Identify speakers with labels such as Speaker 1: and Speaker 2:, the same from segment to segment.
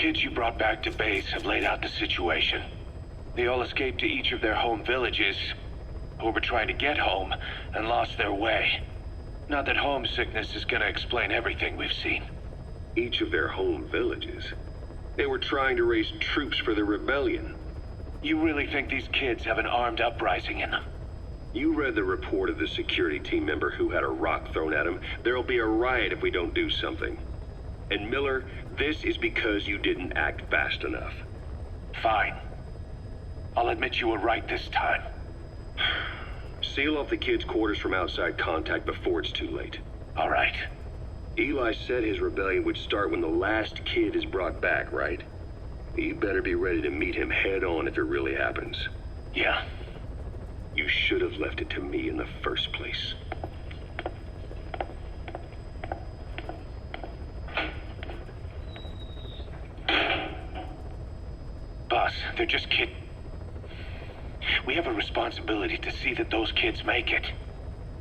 Speaker 1: kids you brought back to base have laid out the situation. They all escaped to each of their home villages, or were trying to get home, and lost their way. Not that homesickness is gonna explain everything we've seen.
Speaker 2: Each of their home villages? They were trying to raise troops for the rebellion.
Speaker 1: You really think these kids have an armed uprising in them?
Speaker 2: You read the report of the security team member who had a rock thrown at him. There'll be a riot if we don't do something. And Miller, this is because you didn't act fast enough.
Speaker 1: Fine. I'll admit you were right this time.
Speaker 2: Seal off the kids' quarters from outside contact before it's too late.
Speaker 1: All right.
Speaker 2: Eli said his rebellion would start when the last kid is brought back, right? You better be ready to meet him head on if it really happens.
Speaker 1: Yeah.
Speaker 2: You should have left it to me in the first place.
Speaker 1: Boss, they're just kids. We have a responsibility to see that those kids make it.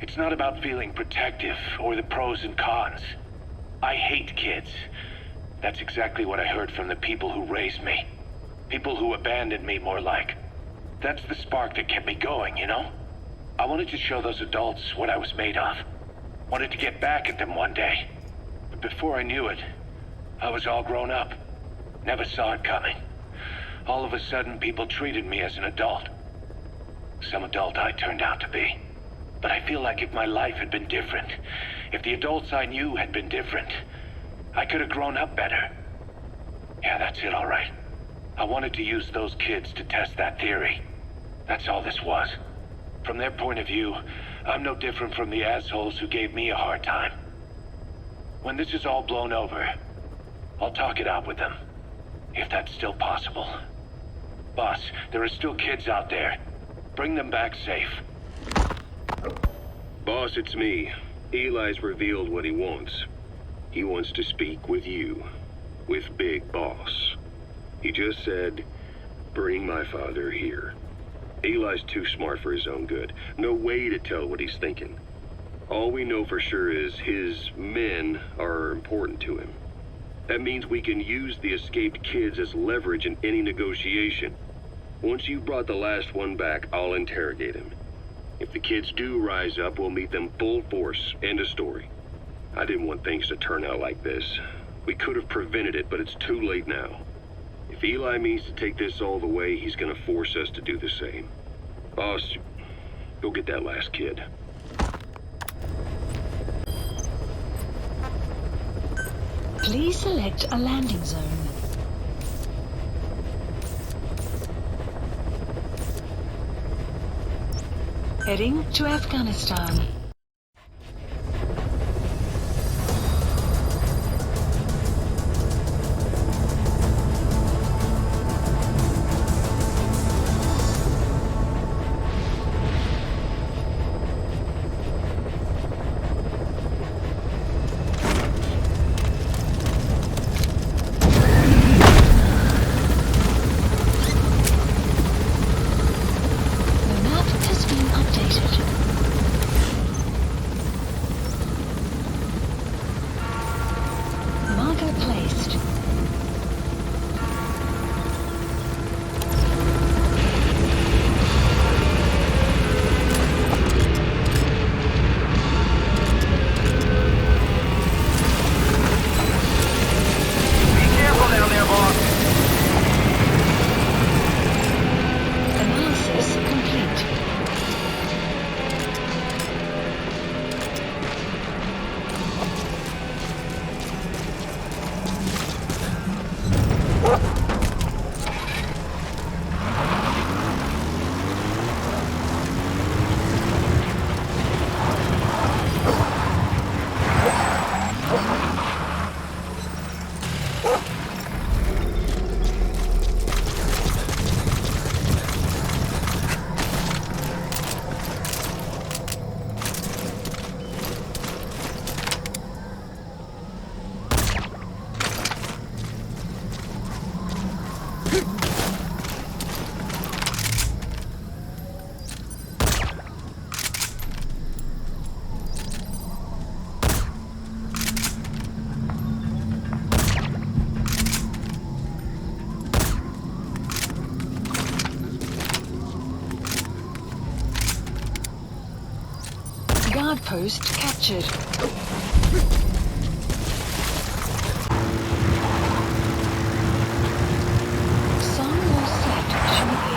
Speaker 1: It's not about feeling protective or the pros and cons. I hate kids. That's exactly what I heard from the people who raised me. People who abandoned me, more like. That's the spark that kept me going, you know? I wanted to show those adults what I was made of. Wanted to get back at them one day. But before I knew it, I was all grown up. Never saw it coming. All of a sudden, people treated me as an adult. Some adult I turned out to be. But I feel like if my life had been different, if the adults I knew had been different, I could have grown up better. Yeah, that's it, all right. I wanted to use those kids to test that theory. That's all this was. From their point of view, I'm no different from the assholes who gave me a hard time. When this is all blown over, I'll talk it out with them. If that's still possible. Boss, there are still kids out there. Bring them back safe.
Speaker 2: Boss, it's me. Eli's revealed what he wants. He wants to speak with you. With Big Boss. He just said, bring my father here. Eli's too smart for his own good. No way to tell what he's thinking. All we know for sure is his men are important to him. That means we can use the escaped kids as leverage in any negotiation. Once you've brought the last one back, I'll interrogate him. If the kids do rise up, we'll meet them full force. End of story. I didn't want things to turn out like this. We could have prevented it, but it's too late now. If Eli means to take this all the way, he's gonna force us to do the same. Boss, go get that last kid.
Speaker 3: Please select a landing zone. Heading to Afghanistan. Outpost captured. Some will set shortly.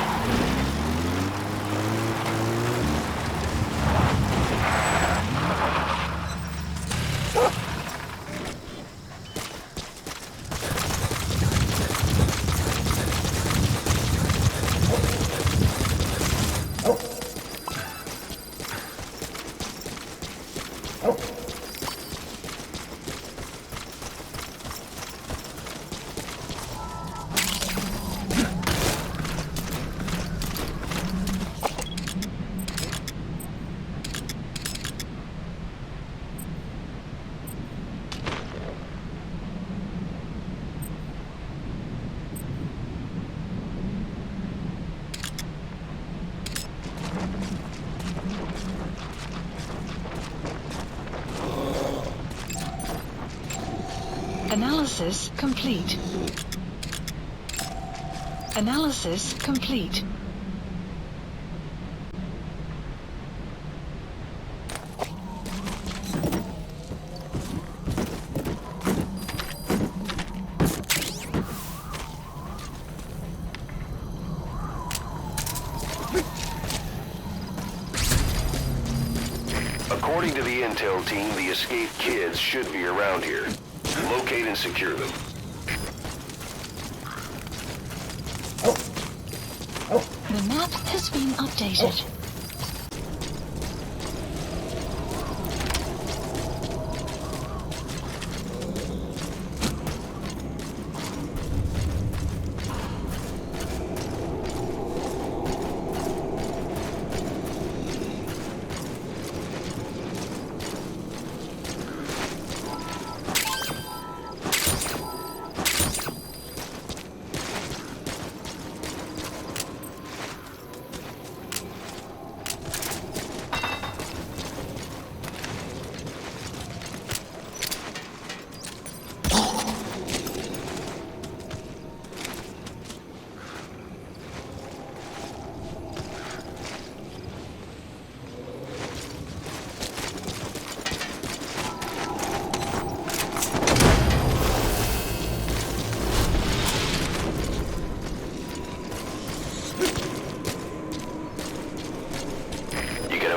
Speaker 3: Analysis complete. Analysis complete.
Speaker 2: According to the intel team, the escaped kids should be around here. Locate and secure them.
Speaker 3: The map has been updated.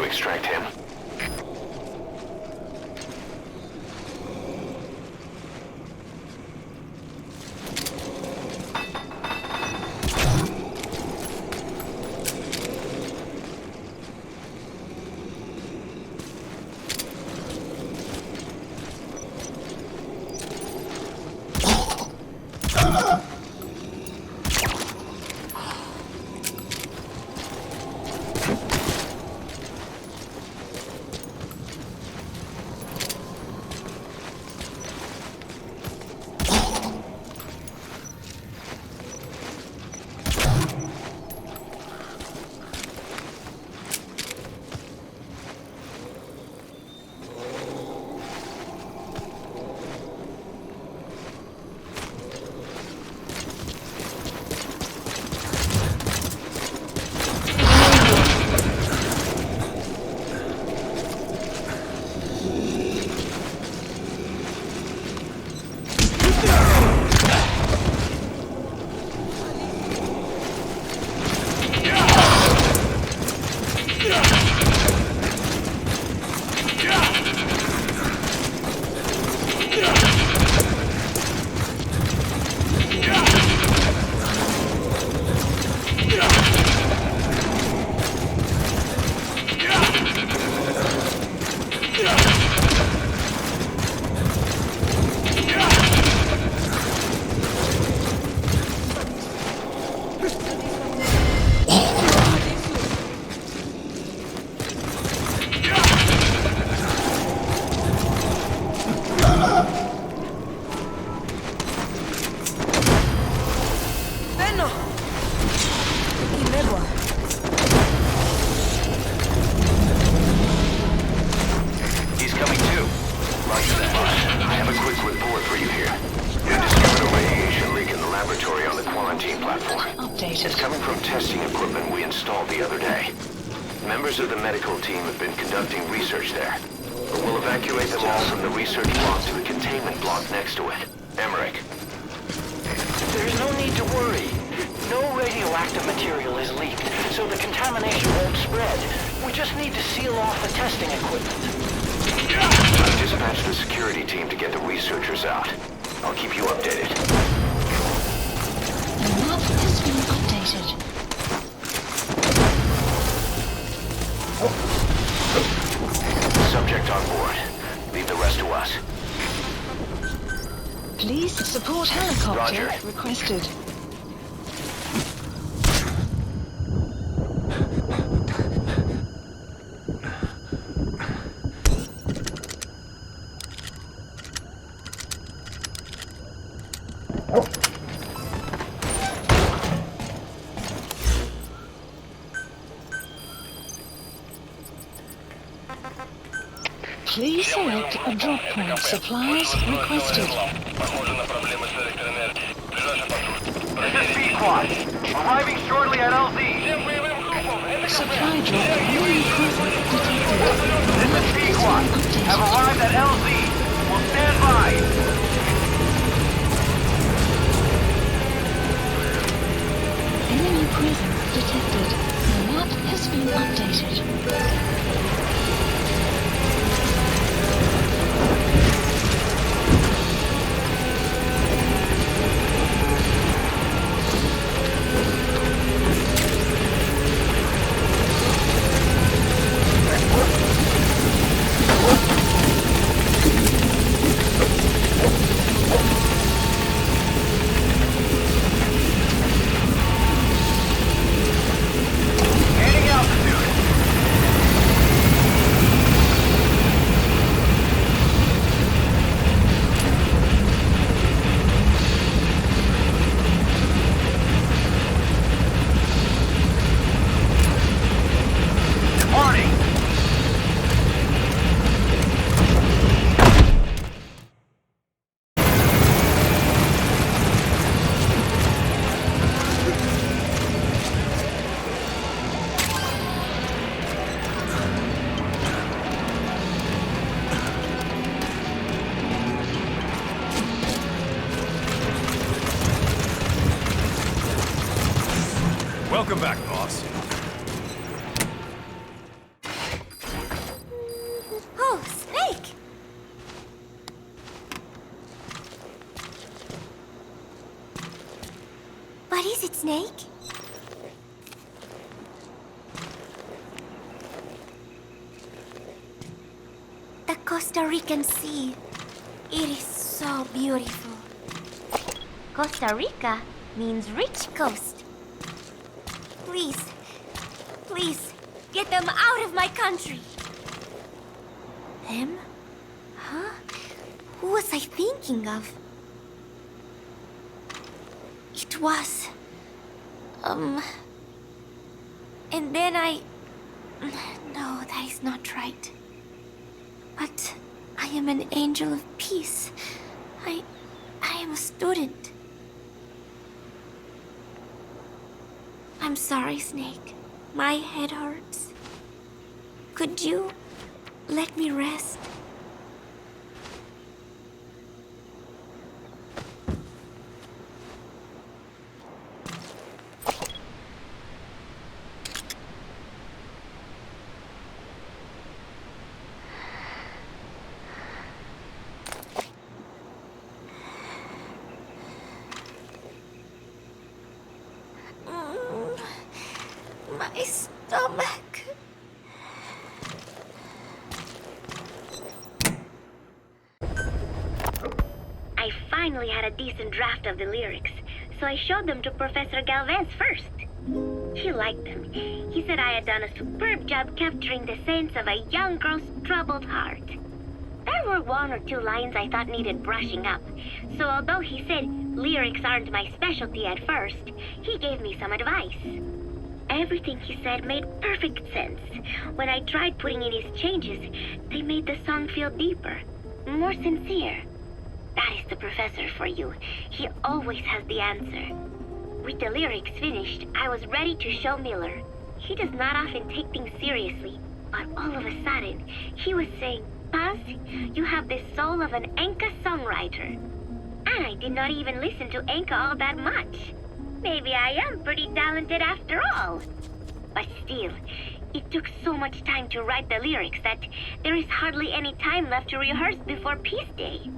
Speaker 2: Extract him.
Speaker 3: Updated.
Speaker 2: It's coming from testing equipment we installed the other day. Members of the medical team have been conducting research there. We'll evacuate them all from the research block to the containment block next to it. Emmerich.
Speaker 4: There's no need to worry. No radioactive material is leaked, so the contamination won't spread. We just need to seal off the testing equipment.
Speaker 2: I've dispatched the security team to get the researchers out. I'll keep you updated.
Speaker 3: The map has been updated.
Speaker 2: Subject on board. Leave the rest to us.
Speaker 3: Please support helicopter
Speaker 2: Roger.
Speaker 3: requested. Please select a drop point. Supplies requested.
Speaker 5: This is B-Squad. Arriving shortly at LZ.
Speaker 3: Supply drop nearly present detected.
Speaker 5: This is B-Squad. Have arrived at LZ. Will stand by.
Speaker 3: Enemy presence detected. The map has been updated.
Speaker 5: Gaining altitude. Departing.
Speaker 6: Welcome back, boss.
Speaker 7: Oh, Snake! What is it, Snake? The Costa Rican Sea. It is so beautiful. Costa Rica means rich coast. Please, please, get them out of my country. Them? Huh? Who was I thinking of? It was... And then I... No, that is not right. But I am an angel of peace. I am a student. I'm sorry, Snake. My head hurts. Could you let me rest? My stomach.
Speaker 8: I finally had a decent draft of the lyrics, so I showed them to Professor Galvez first. He liked them. He said I had done a superb job capturing the sense of a young girl's troubled heart. There were one or two lines I thought needed brushing up, so although he said lyrics aren't my specialty at first, he gave me some advice. Everything he said made perfect sense. When I tried putting in his changes, they made the song feel deeper, more sincere. That is the professor for you. He always has the answer. With the lyrics finished, I was ready to show Miller. He does not often take things seriously, but all of a sudden, he was saying, Paz, you have the soul of an Enka songwriter. And I did not even listen to Enka all that much. Maybe I am pretty talented after all. But still, it took so much time to write the lyrics that there is hardly any time left to rehearse before Peace Day.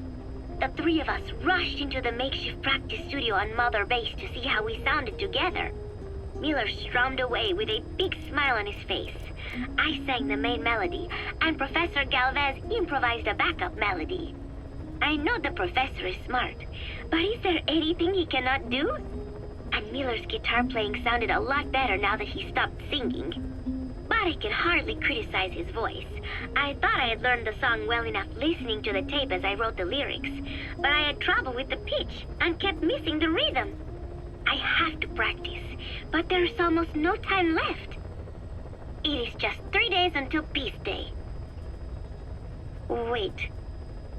Speaker 8: The three of us rushed into the makeshift practice studio on Mother Base to see how we sounded together. Miller strummed away with a big smile on his face. I sang the main melody, and Professor Galvez improvised a backup melody. I know the professor is smart, but is there anything he cannot do? And Miller's guitar playing sounded a lot better now that he stopped singing. But I can hardly criticize his voice. I thought I had learned the song well enough listening to the tape as I wrote the lyrics, but I had trouble with the pitch and kept missing the rhythm. I have to practice, but there is almost no time left. It is just 3 days until Peace Day. Wait,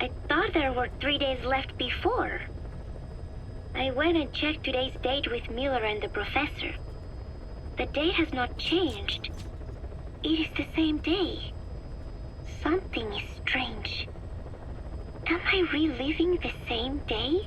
Speaker 8: I thought there were 3 days left before. I went and checked today's date with Miller and the professor. The date has not changed. It is the same day. Something is strange. Am I reliving the same day?